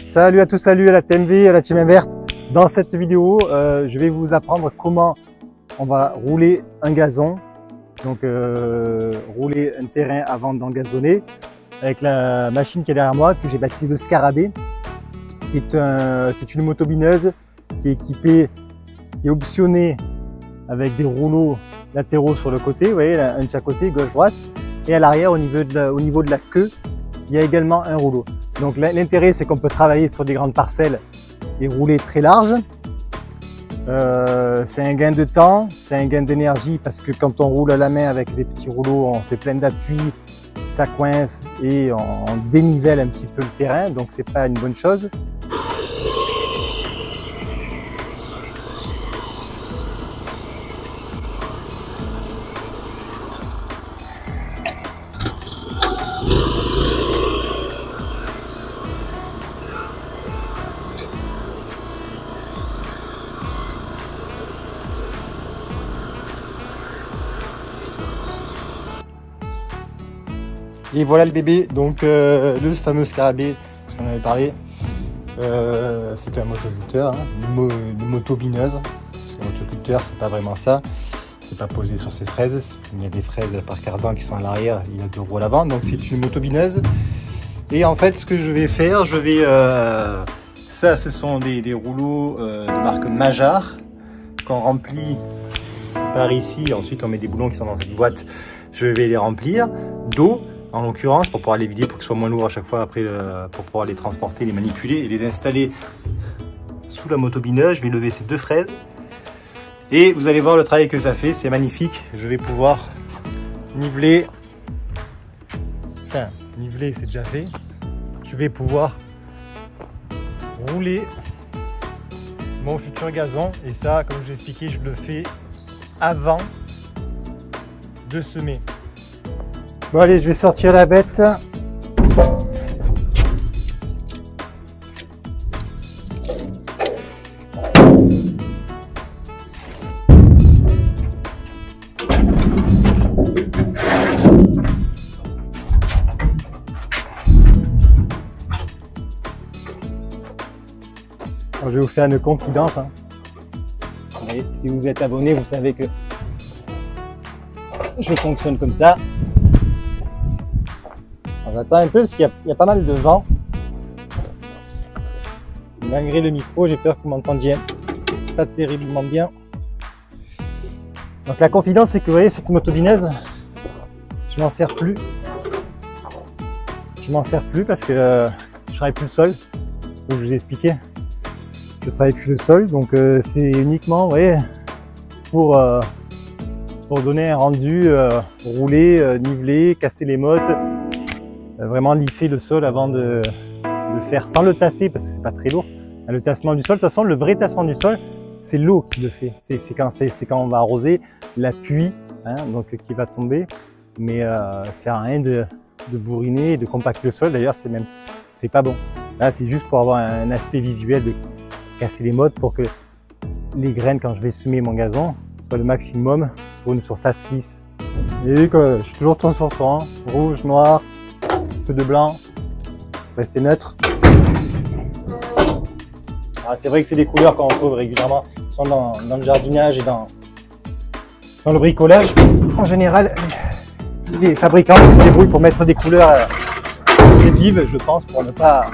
Salut à tous, salut à la TMV, à la Team Verte. Dans cette vidéo, je vais vous apprendre comment on va rouler un gazon. Donc rouler un terrain avant d'engazonner avec la machine qui est derrière moi, que j'ai baptisée le Scarabée. C'est une motobineuse qui est équipée, qui est optionnée avec des rouleaux latéraux sur le côté, vous voyez, un de chaque côté, gauche-droite. Et à l'arrière, au niveau de la queue, il y a également un rouleau. Donc l'intérêt, c'est qu'on peut travailler sur des grandes parcelles et rouler très large. C'est un gain de temps, c'est un gain d'énergie parce que quand on roule à la main avec des petits rouleaux, on fait plein d'appui, ça coince et on dénivelle un petit peu le terrain, donc c'est pas une bonne chose. Et voilà le bébé, donc le fameux Scarabée, je vous en avais parlé. C'était un motoculteur, hein, une motobineuse. Parce qu'un motoculteur, c'est pas vraiment ça. C'est pas posé sur ses fraises. Il y a des fraises par cardan qui sont à l'arrière, il y a deux roues à l'avant. Donc c'est une motobineuse. Et en fait, ce que je vais faire, ça, ce sont des rouleaux de marque Majar qu'on remplit par ici. Ensuite, on met des boulons qui sont dans cette boîte. Je vais les remplir d'eau. En l'occurrence, pour pouvoir les vider, pour que ce soit moins lourd à chaque fois après, pour pouvoir les transporter, les manipuler et les installer sous la motobineuse. Je vais lever ces deux fraises et vous allez voir le travail que ça fait, c'est magnifique. Je vais pouvoir niveler, enfin niveler c'est déjà fait, je vais pouvoir rouler mon futur gazon et ça, comme je l'ai expliqué, je le fais avant de semer. Bon allez, je vais sortir la bête. Alors, je vais vous faire une confidence. Hein. Et si vous êtes abonné, vous savez que je fonctionne comme ça. J'attends un peu parce qu'il y a pas mal de vent. Malgré le micro, j'ai peur que vous m'entendiez pas terriblement bien. Donc la confidence, c'est que vous voyez cette motobineuse, je m'en sers plus. Je m'en sers plus parce que je travaille plus le sol. Comme je vous ai expliqué, je travaille plus le sol. Donc c'est uniquement, vous voyez, pour donner un rendu, rouler, niveler, casser les mottes. Vraiment lisser le sol avant de le faire sans le tasser parce que c'est pas très lourd. Le tassement du sol, de toute façon, le vrai tassement du sol, c'est l'eau qui le fait. C'est quand on va arroser la pluie, hein, donc qui va tomber. Mais ça sert à rien de bourriner et de compacter le sol. D'ailleurs, c'est pas bon. Là, c'est juste pour avoir un aspect visuel, de casser les mottes pour que les graines, quand je vais semer mon gazon, soient le maximum sur une surface lisse. Vous avez vu que je suis toujours tourne sur tourne, rouge, noir, de blanc, restez neutre. C'est vrai que c'est des couleurs qu'on retrouve régulièrement, qui sont dans le jardinage et dans le bricolage. En général, les fabricants se débrouillent pour mettre des couleurs assez vives, je pense, pour ne pas,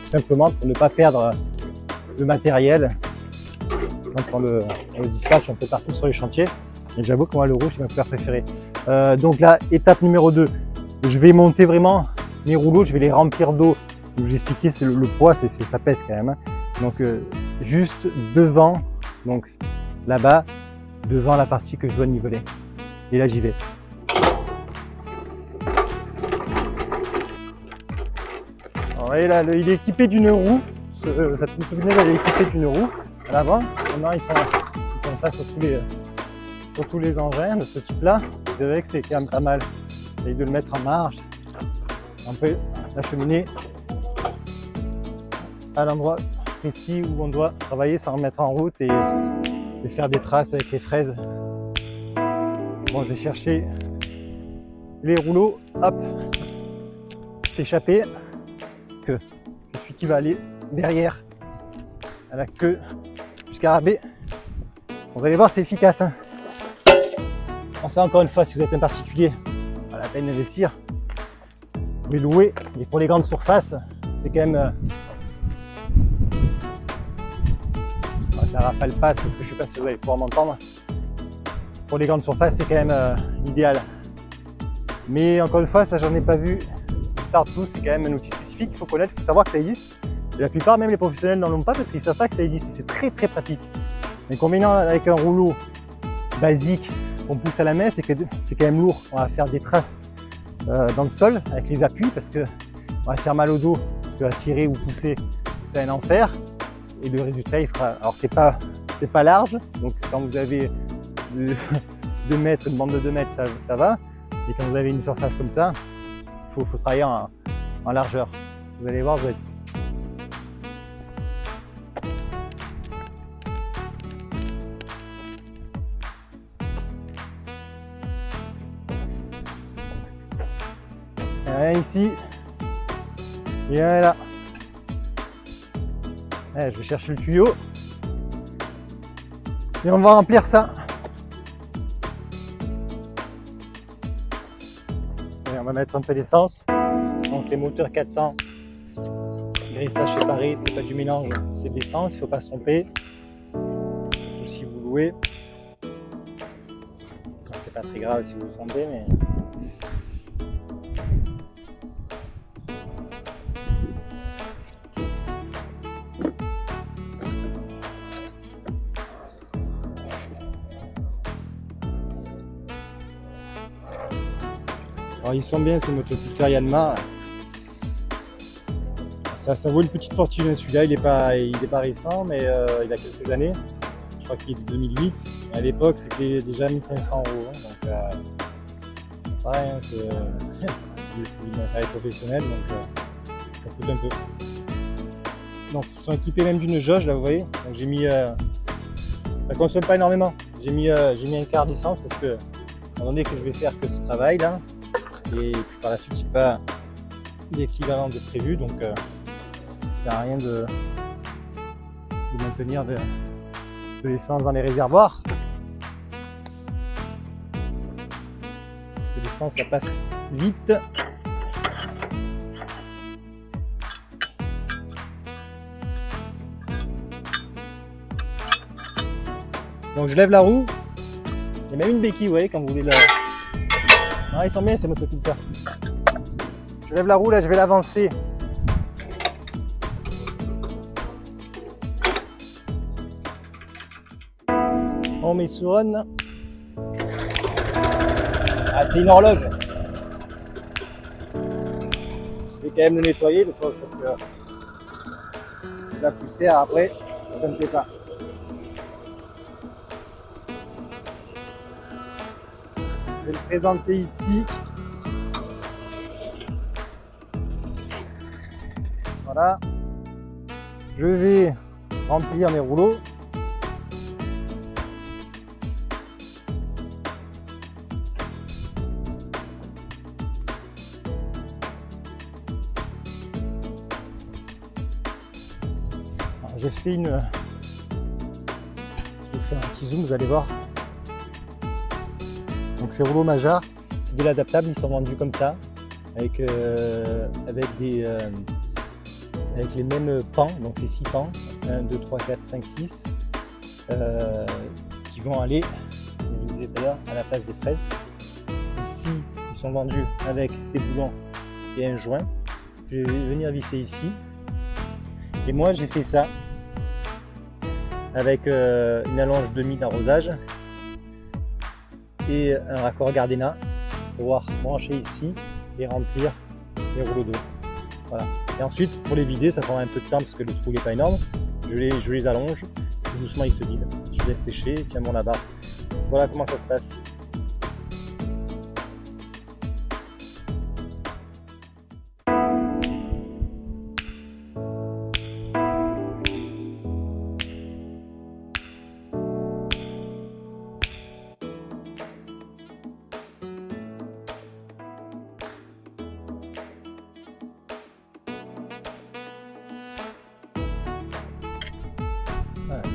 simplement pour ne pas perdre le matériel. Donc on le dispatche un peu partout sur les chantiers. Et j'avoue que moi le rouge c'est ma couleur préférée. Donc là, étape numéro 2, je vais monter vraiment mes rouleaux, je vais les remplir d'eau. Je vous expliquer, c'est le poids, ça pèse quand même. Hein. Donc juste devant, donc là-bas, devant la partie que je dois niveler. Et là j'y vais. Alors, voyez là, il est équipé d'une roue. Cette motobineuse elle est équipée d'une roue à l'avant. Maintenant ils font ça sur tous les engins de ce type-là. C'est vrai que c'est quand même pas mal. J'essaye de le mettre en marche. On peut l'acheminer à l'endroit précis où on doit travailler sans remettre en route et faire des traces avec les fraises. Bon, je vais chercher les rouleaux. Hop, petit échappé, que c'est celui qui va aller derrière à la queue du scarabée. Vous allez voir, c'est efficace. Hein. Alors ça, encore une fois, si vous êtes un particulier, pas la peine d'investir. Vous pouvez louer. Et pour les grandes surfaces, c'est quand même... ça rafale pas parce que je ne sais pas si vous allez pouvoir m'entendre. Pour les grandes surfaces, c'est quand même l'idéal. Mais encore une fois, ça j'en ai pas vu partout. C'est quand même un outil spécifique. Il faut connaître, il faut savoir que ça existe. Et la plupart, même les professionnels, n'en ont pas parce qu'ils ne savent pas que ça existe. C'est très très pratique. L'inconvénient avec un rouleau basique qu'on pousse à la main, c'est que c'est quand même lourd. On va faire des traces dans le sol avec les appuis parce que on va se faire mal au dos. Tu vas tirer ou pousser, c'est un enfer. Et le résultat, il sera. Alors c'est pas large, donc quand vous avez 2 mètres, une bande de 2 mètres, ça va. Et quand vous avez une surface comme ça, il faut travailler en largeur. Vous allez voir, vous allez... Rien ici. Et un là. Allez, je vais chercher le tuyau. Et on va remplir ça. Et on va mettre un peu d'essence. Donc les moteurs 4 temps, graissage séparé, c'est pas du mélange, c'est de l'essence, il ne faut pas se tromper. Ou si vous louez. C'est pas très grave si vous vous trompez, mais. Alors ils sont bien ces motoculteurs Yanmar. Ça vaut une petite fortune. Celui-là il est pas récent, mais il a quelques années. Je crois qu'il est de 2008. Et à l'époque c'était déjà 1500 €. Donc pareil, hein, c'est du matériel professionnel, donc ça coûte un peu. Donc ils sont équipés même d'une jauge là, vous voyez. Donc j'ai mis, ça consomme pas énormément. J'ai mis un quart d'essence parce que étant donné que je vais faire que ce travail là. Et puis par la suite, c'est pas l'équivalent de prévu, donc ça sert à rien de maintenir de l'essence dans les réservoirs. C'est l'essence, ça passe vite. Donc je lève la roue. Il y a même une béquille, vous voyez, quand vous voulez la... Ah, ils sont bien ces motoculteurs. Je lève la roue là, je vais l'avancer. On met sur on. Ah, c'est une horloge. Je vais quand même le nettoyer le pauvre parce que la poussière après, ça ne me plaît pas. Je vais le présenter ici. Voilà. Je vais remplir mes rouleaux. Alors, je fais un petit zoom, vous allez voir. Donc ces rouleaux Majar, c'est de l'adaptable, ils sont vendus comme ça, avec les mêmes pans, donc c'est 6 pans, 1, 2, 3, 4, 5, 6, qui vont aller, comme je vous disais tout à l'heure, à la place des fraises. Ici, ils sont vendus avec ces boulons et un joint. Je vais venir visser ici. Et moi, j'ai fait ça avec une allonge demi d'arrosage et un raccord Gardena pour pouvoir brancher ici et remplir les rouleaux d'eau. Voilà. Et ensuite, pour les vider, ça prend un peu de temps parce que le trou n'est pas énorme. Je les allonge, tout doucement ils se vident. Je laisse sécher, tiens bon là-bas. Voilà comment ça se passe.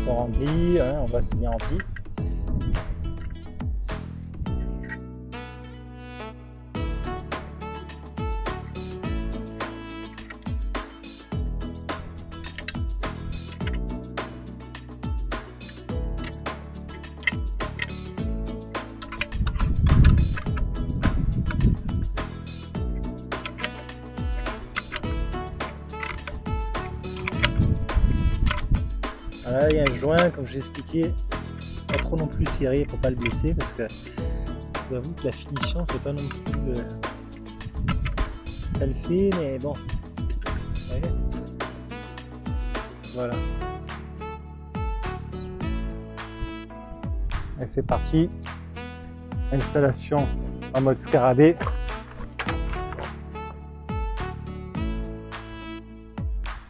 sont remplis, hein, on voit c'est bien rempli. Voilà, il y a un joint, comme je l'ai expliqué, pas trop non plus serré pour pas le blesser, parce que je vous avoue que la finition c'est pas non plus ça le fait, mais bon. Ouais. Voilà. Et c'est parti. Installation en mode scarabée.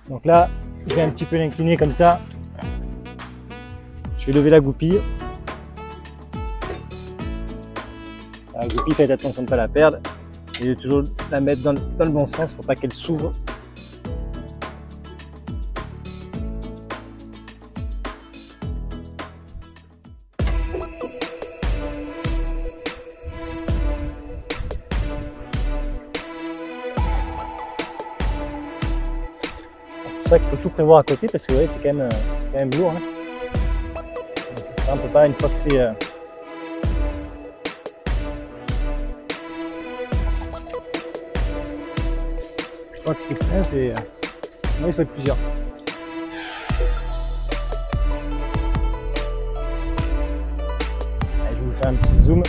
Donc là, je vais un petit peu l'incliner comme ça. Je vais lever la goupille. La goupille, faites attention de ne pas la perdre. Et de toujours la mettre dans le bon sens pour pas qu'elle s'ouvre. C'est pour ça qu'il faut tout prévoir à côté parce que ouais, c'est quand même lourd. Hein. On peut pas, une fois que c'est plein, c'est non, il faut être plusieurs. Allez, je vais vous faire un petit zoom.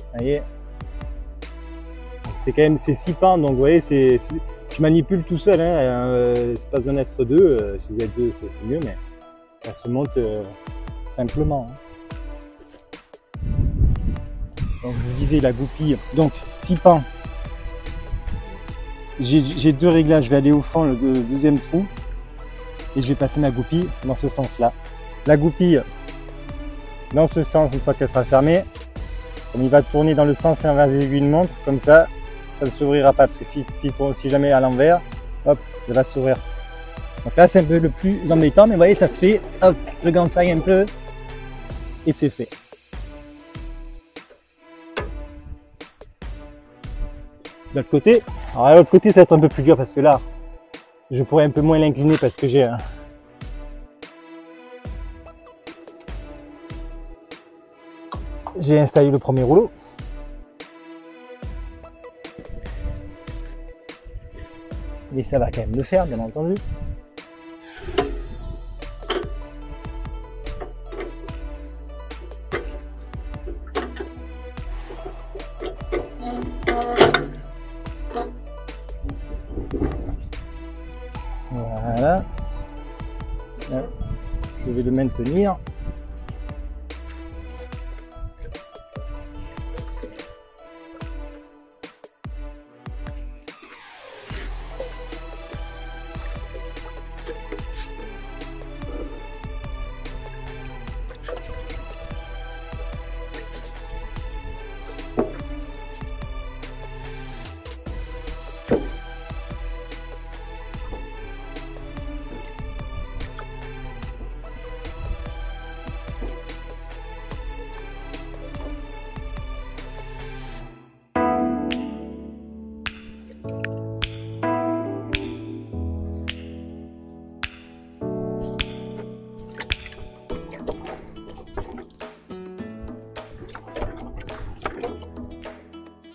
Vous voyez, c'est quand même 6 pans, donc vous voyez, je manipule tout seul, hein, c'est pas besoin d'être deux, si vous êtes deux c'est mieux, mais ça se monte simplement. Hein. Donc je vous disais la goupille, donc 6 pans, j'ai 2 réglages, je vais aller au fond, le deuxième trou, et je vais passer ma goupille dans ce sens là. La goupille dans ce sens, une fois qu'elle sera fermée, comme il va tourner dans le sens inverse des aiguilles de montre, comme ça ne s'ouvrira pas, parce que si jamais à l'envers, hop, elle va s'ouvrir. Donc là c'est un peu le plus embêtant, mais vous voyez ça se fait, hop, je gansaille un peu, et c'est fait. De l'autre côté, alors à l'autre côté ça va être un peu plus dur, parce que là, je pourrais un peu moins l'incliner, parce que j'ai installé le premier rouleau. Et ça va quand même le faire, bien entendu. Voilà. Là, je vais le maintenir.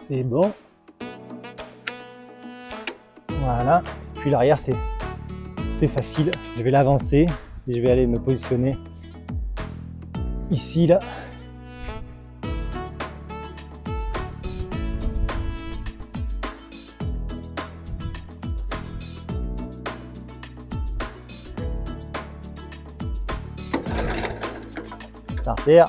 C'est bon. Voilà. Puis l'arrière, c'est facile. Je vais l'avancer et je vais aller me positionner ici, là. Starter.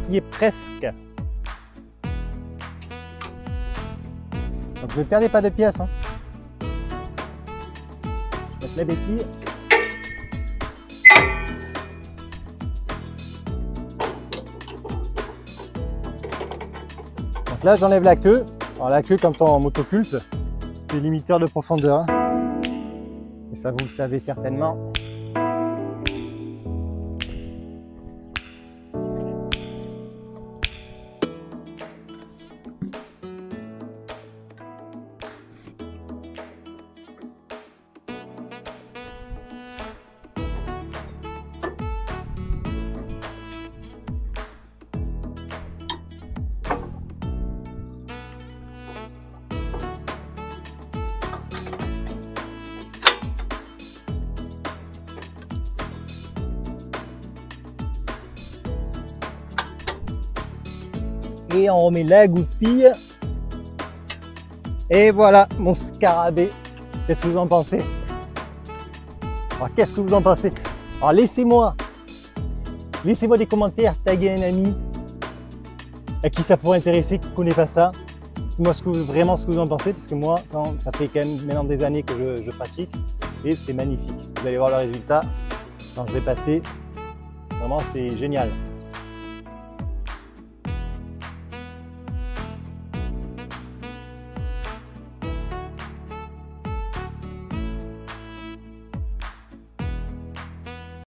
y est presque. Donc ne perdez pas de pièces. Hein. Je vais mettre la béquille. Donc là j'enlève la queue. Alors la queue quand en motoculte, c'est limiteur de profondeur. Et ça vous le savez certainement. Et on remet la goupille. Et voilà mon scarabée. Qu'est-ce que vous en pensez? Alors, qu'est-ce que vous en pensez? Alors laissez-moi des commentaires, taguez un ami à qui ça pourrait intéresser, qui ne connaît pas ça. Dites-moi vraiment ce que vous en pensez, parce que moi, ça fait quand même maintenant des années que je pratique et c'est magnifique. Vous allez voir le résultat quand je vais passer. Vraiment, c'est génial.